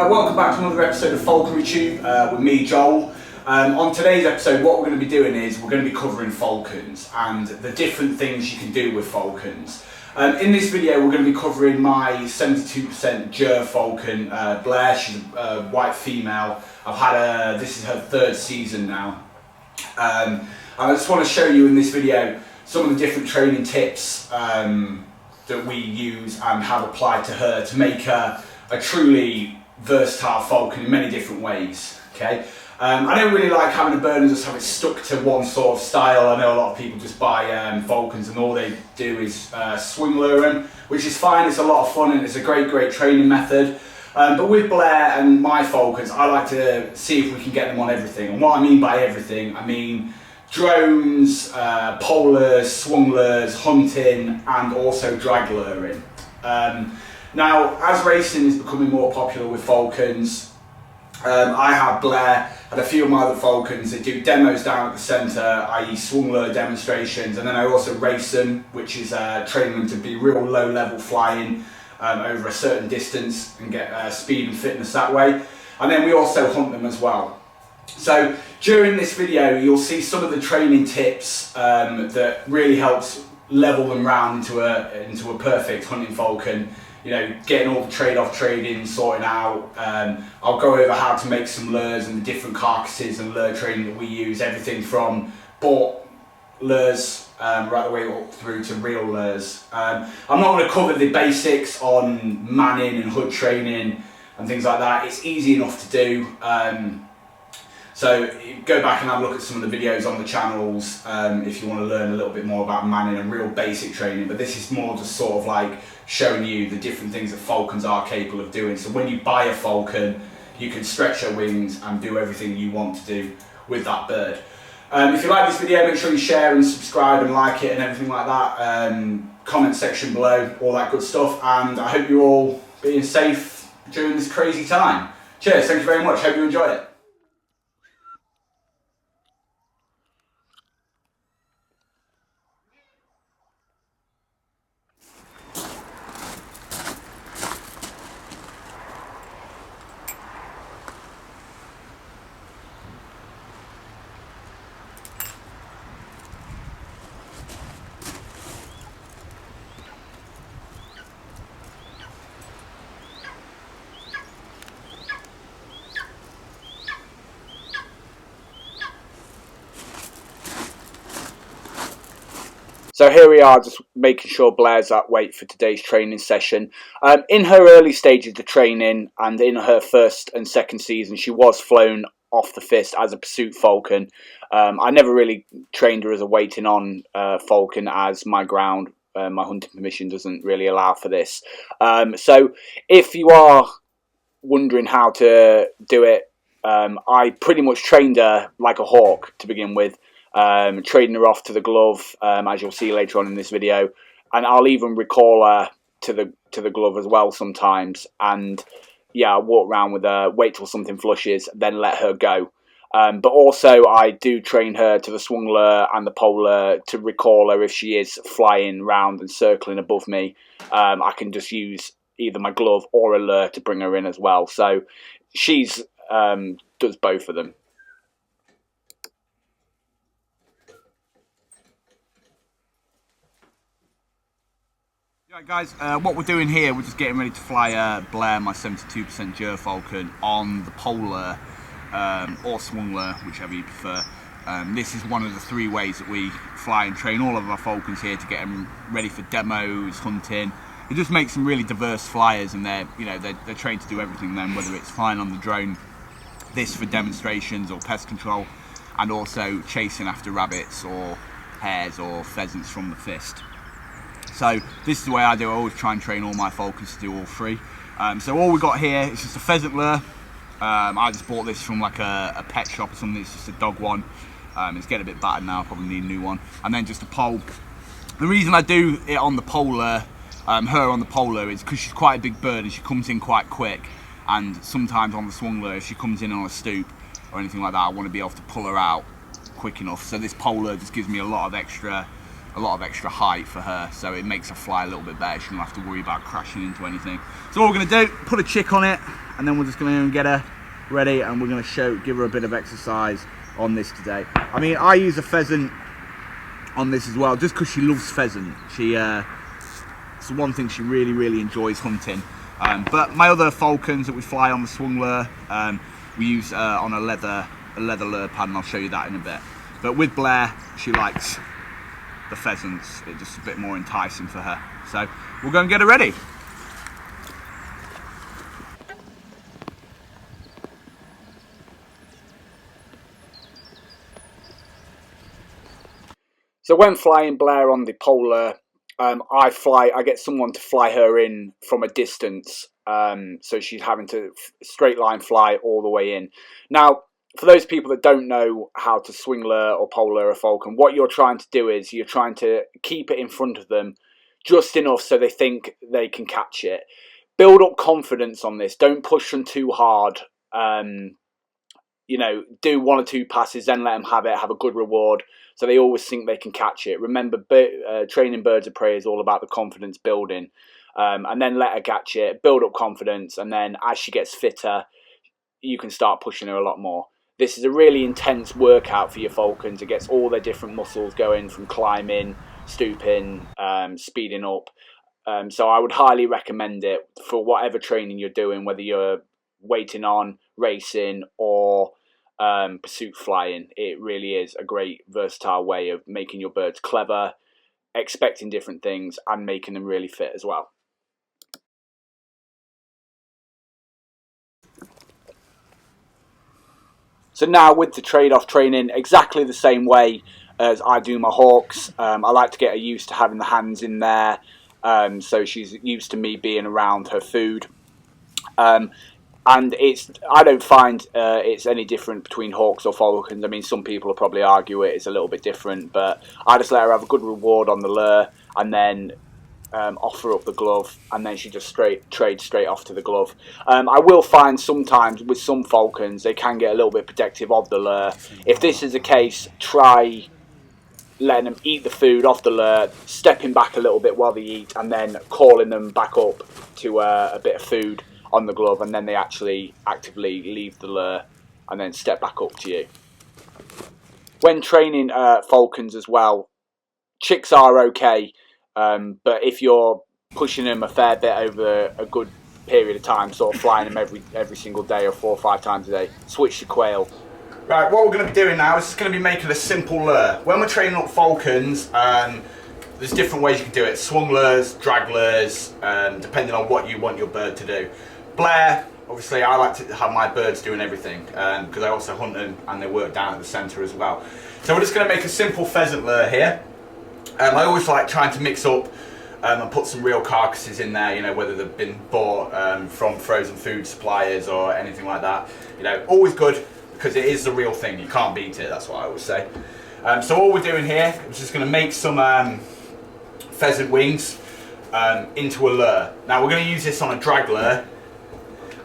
Welcome back to another episode of Falconry Tube with me, Joel. On today's episode, what we're going to be doing is we're going to be covering falcons and the different things you can do with falcons. In this video, we're going to be covering my 72% ger-falcon, Blair. She's a white female. I've had her, this is her third season now. And I just want to show you in this video some of the different training tips that we use and have applied to her to make her a truly versatile falcon in many different ways. Okay, I don't really like having a bird and just have it stuck to one sort of style. I know a lot of people just buy falcons and all they do is swing lure them, which is fine. It's a lot of fun and it's a great training method. But with Blair and my falcons, I like to see if we can get them on everything. And what I mean by everything, I mean drones, polars, swung lures, hunting, and also drag luring. Now, as racing is becoming more popular with falcons, I have Blair and a few of my other falcons that do demos down at the centre, i.e. swung lure demonstrations, and then I also race them, which is training them to be real low level flying over a certain distance and get speed and fitness that way. And then we also hunt them as well. So during this video, you'll see some of the training tips that really helps level them round into a perfect hunting falcon. You know, getting all the trade-off trading sorted out. I'll go over how to make some lures and the different carcasses and lure training that we use. Everything from bought lures right the way up through to real lures. I'm not going to cover the basics on manning and hood training and things like that. It's easy enough to do. So go back and have a look at some of the videos on the channels if you want to learn a little bit more about manning and real basic training. But this is more just sort of like showing you the different things that falcons are capable of doing. So when you buy a falcon, you can stretch your wings and do everything you want to do with that bird. If you like this video, make sure you share and subscribe and like it and everything like that. Comment section below, all that good stuff. And I hope you're all being safe during this crazy time. Cheers, thank you very much, hope you enjoy it. So here we are, just making sure Blair's at weight for today's training session. In her early stages of training and in her first and second season, she was flown off the fist as a pursuit falcon. I never really trained her as a waiting on falcon, as my ground, my hunting permission doesn't really allow for this. So if you are wondering how to do it, I pretty much trained her like a hawk to begin with. Trading her off to the glove, as you'll see later on in this video, and I'll even recall her to the glove as well sometimes. And yeah, I walk around with her, wait till something flushes, then let her go. But also I do train her to the swung lure and the polar to recall her if she is flying round and circling above me. I can just use either my glove or a lure to bring her in as well. So she's does both of them. Right guys, what we're doing here, we're just getting ready to fly Blair, my 72% ger-falcon, on the polar or swung lure, whichever you prefer. This is one of the three ways that we fly and train all of our falcons here to get them ready for demos, hunting. It just makes them really diverse flyers, and they're trained to do everything then, whether it's flying on the drone, this for demonstrations or pest control, and also chasing after rabbits or hares or pheasants from the fist. So this is the way I do it. I always try and train all my falcons to do all three. So all we got here is just a pheasant lure. I just bought this from like a pet shop or something. It's just a dog one. It's getting a bit battered now, I probably need a new one. And then just a pole. The reason I do it on the polar, her on the polar, is because she's quite a big bird and she comes in quite quick. And sometimes on the swung lure, if she comes in on a stoop or anything like that, I want to be able to pull her out quick enough. So this polar just gives me a lot of extra a lot of extra height for her, so it makes her fly a little bit better. She don't have to worry about crashing into anything. So what we're going to do, put a chick on it, and then we're just going to get her ready, and we're going to give her a bit of exercise on this today. I mean, I use a pheasant on this as well, just because she loves pheasant. It's the one thing she really enjoys hunting. But my other falcons that we fly on the swung lure, we use on a leather lure pad, and I'll show you that in a bit. But with Blair, she likes the pheasants. It's just a bit more enticing for her. So we'll go and get her ready. So when flying Blair on the polar, I get someone to fly her in from a distance, so she's having to straight line fly all the way in. Now, for those people that don't know how to swing lure or pole lure a falcon, what you're trying to do is you're trying to keep it in front of them just enough so they think they can catch it. Build up confidence on this. Don't push them too hard. You know, do 1 or 2 passes, then let them have it, have a good reward, so they always think they can catch it. Remember, training birds of prey is all about the confidence building, and then let her catch it, build up confidence, and then as she gets fitter, you can start pushing her a lot more. This is a really intense workout for your falcons. It gets all their different muscles going, from climbing, stooping, speeding up. So I would highly recommend it for whatever training you're doing, whether you're waiting on, racing, or pursuit flying. It really is a great versatile way of making your birds clever, expecting different things, and making them really fit as well. So now with the trade-off training, exactly the same way as I do my hawks. I like to get her used to having the hands in there, so she's used to me being around her food. And I don't find it's any different between hawks or falcons. I mean, some people will probably argue it's a little bit different, but I just let her have a good reward on the lure, and then offer up the glove, and then she just trades straight off to the glove. I will find sometimes with some falcons they can get a little bit protective of the lure. If this is the case, try letting them eat the food off the lure, stepping back a little bit while they eat, and then calling them back up to a bit of food on the glove, and then they actually actively leave the lure and then step back up to you. When training falcons as well, chicks are okay, but if you're pushing them a fair bit over a good period of time, sort of flying them every single day or 4 or 5 times a day, switch to quail. Right, what we're going to be doing now is just going to be making a simple lure. When we're training up falcons, there's different ways you can do it. Swung lures, drag lures, depending on what you want your bird to do. Blair, obviously I like to have my birds doing everything, because I also hunt them and they work down at the centre as well. So we're just going to make a simple pheasant lure here. I always like trying to mix up and put some real carcasses in there, you know, whether they've been bought from frozen food suppliers or anything like that. You know, always good, because it is the real thing. You can't beat it, that's what I always say. So all we're doing here is just going to make some pheasant wings into a lure. Now we're going to use this on a drag lure,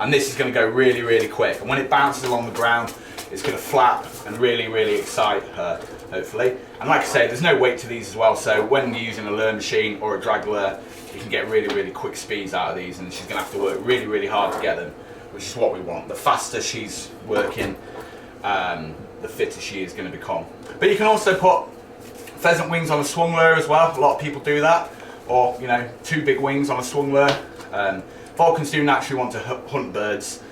and this is going to go really quick. And when it bounces along the ground, it's going to flap and really excite her, hopefully. And like I say, there's no weight to these as well, so when you're using a lure machine or a drag lure, you can get really quick speeds out of these, and she's going to have to work really hard to get them, which is what we want. The faster she's working, the fitter she is going to become. But you can also put pheasant wings on a swung lure as well. A lot of people do that, or, you know, 2 big wings on a swung lure. Falcons do naturally want to hunt birds,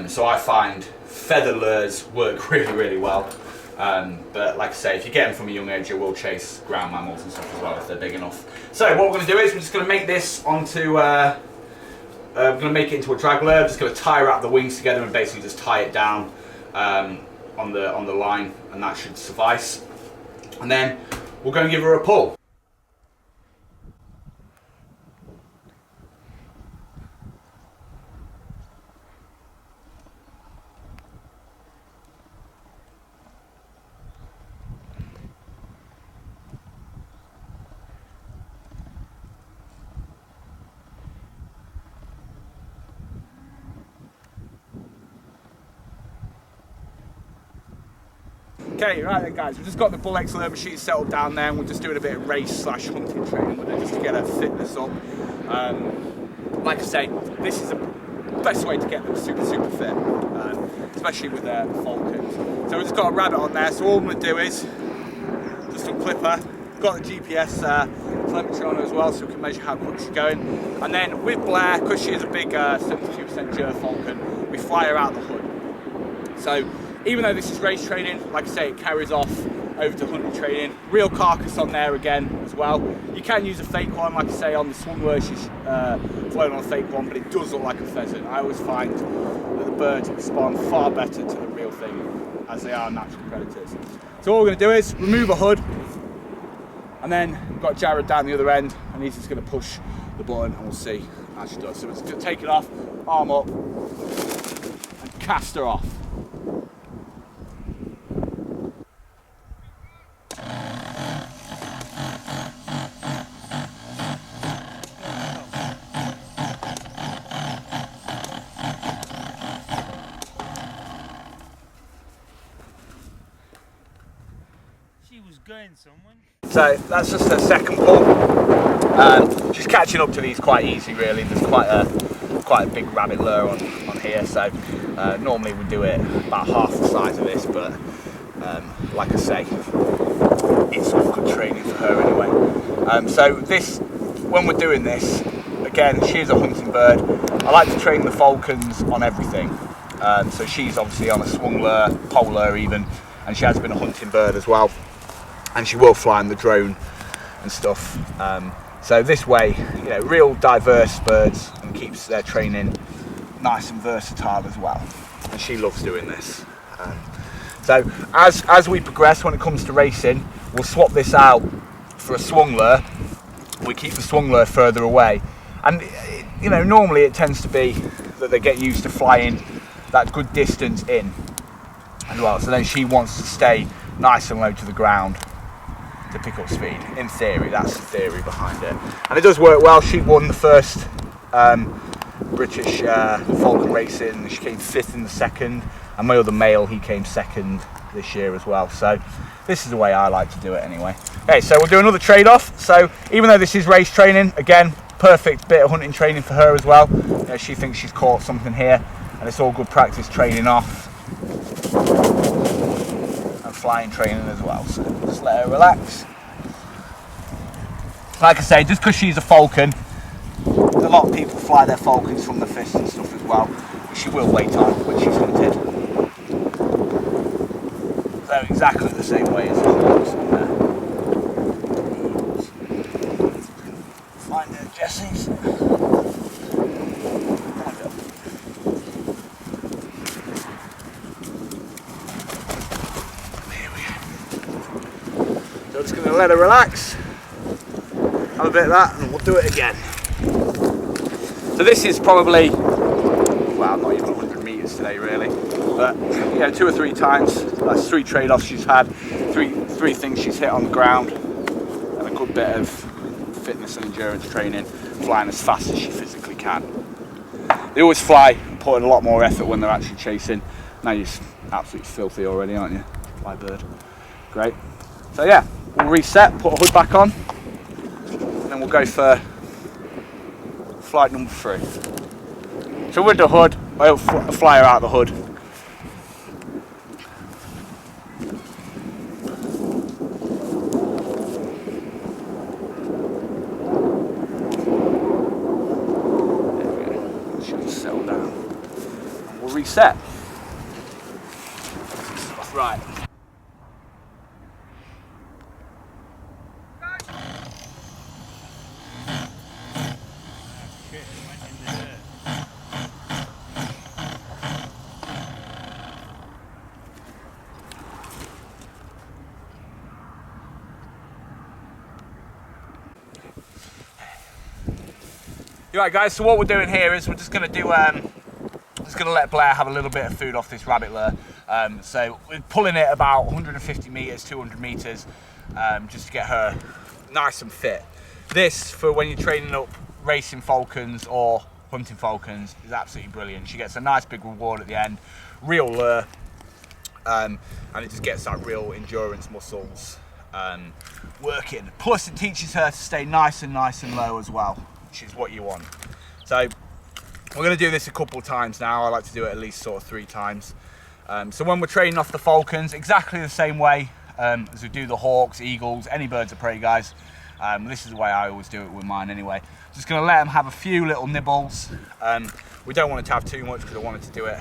so I find feather lures work really well. But like I say, if you get them from a young age, you will chase ground mammals and stuff as well if they're big enough. So what we're going to do is we're just going to make this onto, we're going to make it into a drag lure. Just going to tie wrap the wings together and basically just tie it down on the line, and that should suffice. And then we're going to give her a pull. Okay, right then guys, we've just got the Bull X Ler machine settled down there and we're just doing a bit of race/hunting training with it just to get her fitness up. Like I say, this is the best way to get them super fit, especially with their falcons. So we've just got a rabbit on there, so all I'm going to do is just unclip her. Got the GPS telemetry on her as well, so we can measure how quick she's going. And then with Blair, because she is a big 72% gar-falcon, we fly her out the hood. So even though this is race training, like I say, it carries off over to hunting training. Real carcass on there again as well. You can use a fake one, like I say, on the Pheasant Ler she's flown on a fake one, but it does look like a pheasant. I always find that the birds respond far better to the real thing, as they are natural predators. So all we're going to do is remove a hood, and then we've got Jared down the other end, and he's just going to push the button, and we'll see how she does. So we're just going to take it off, arm up, and cast her off. Going somewhere. So that's just her second pull. She's catching up to these quite easy, really. There's quite a big rabbit lure on here, so normally we do it about half the size of this, but like I say, it's all good training for her anyway. So this, when we're doing this, again, she is a hunting bird. I like to train the falcons on everything. So she's obviously on a swung lure, pole lure even, and she has been a hunting bird as well. And she will fly in the drone and stuff. So this way, you know, real diverse birds, and keeps their training nice and versatile as well. And she loves doing this. So as we progress when it comes to racing, we'll swap this out for a swung lure. We keep the swung lure further away. And you know, normally it tends to be that they get used to flying that good distance in as well. So then she wants to stay nice and low to the ground to pick up speed. In theory, that's the theory behind it, and it does work well. She won the first British falcon racing. She came 5th in the second, and my other male, he came 2nd this year as well. So this is the way I like to do it anyway. Okay, so we'll do another trade-off. So even though this is race training, again, perfect bit of hunting training for her as well. You know, she thinks she's caught something here, and it's all good practice training off and flying training as well. So just let her relax. Like I say, just because she's a falcon, a lot of people fly their falcons from the fist and stuff as well, but she will wait on when she's hunted. So exactly the same way as the eagles on there. Find their Jessies. Here we go. So I'm just going to let her relax. Have a bit of that, and we'll do it again. So this is probably, well, not even 100 metres today really, but you know, 2 or 3 times. That's 3 trade-offs she's had, three things she's hit on the ground, and a good bit of fitness and endurance training, flying as fast as she physically can. They always fly and put in a lot more effort when they're actually chasing. Now you're absolutely filthy already, aren't you? Fly bird. Great. So yeah, we'll reset, put a hood back on, and then we'll go for flight number 3. So with the hood, I'll fly her out the hood. There we go. She'll settle down. And we'll reset. Right. Right guys, so what we're doing here is we're just going to do, just going to let Blair have a little bit of food off this rabbit lure. So we're pulling it about 150 metres, 200 metres, just to get her nice and fit. This, for when you're training up racing falcons or hunting falcons, is absolutely brilliant. She gets a nice big reward at the end. Real lure, and it just gets that real endurance muscles working. Plus it teaches her to stay nice and low as well, which is what you want. So we're going to do this a couple of times now. I like to do it at least sort of 3 times. So when we're training off the falcons, exactly the same way as we do the hawks, eagles, any birds of prey, guys. This is the way I always do it with mine anyway. Just going to let them have a few little nibbles. We don't want it to have too much because I wanted to do it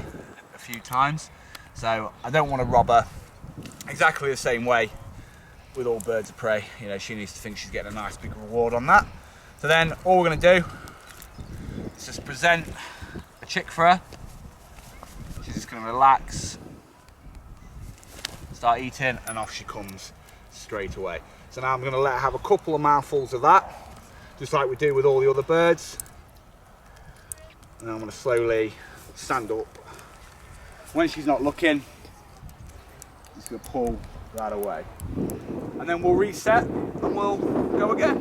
a few times. So I don't want to rob her. Exactly the same way with all birds of prey. You know, she needs to think she's getting a nice big reward on that. So then all we're going to do is just present a chick for her. She's just going to relax, start eating, and off she comes straight away. So now I'm going to let her have a couple of mouthfuls of that, just like we do with all the other birds. And then I'm going to slowly stand up. When she's not looking, I'm just going to pull that away. And then we'll reset and we'll go again.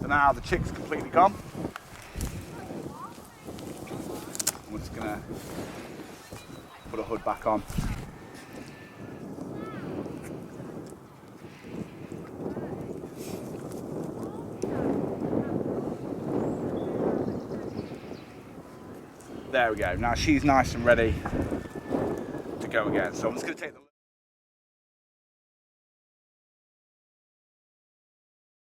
So now the chick's completely gone. We're just going to put a hood back on. There we go. Now she's nice and ready to go again. So I'm just going to take the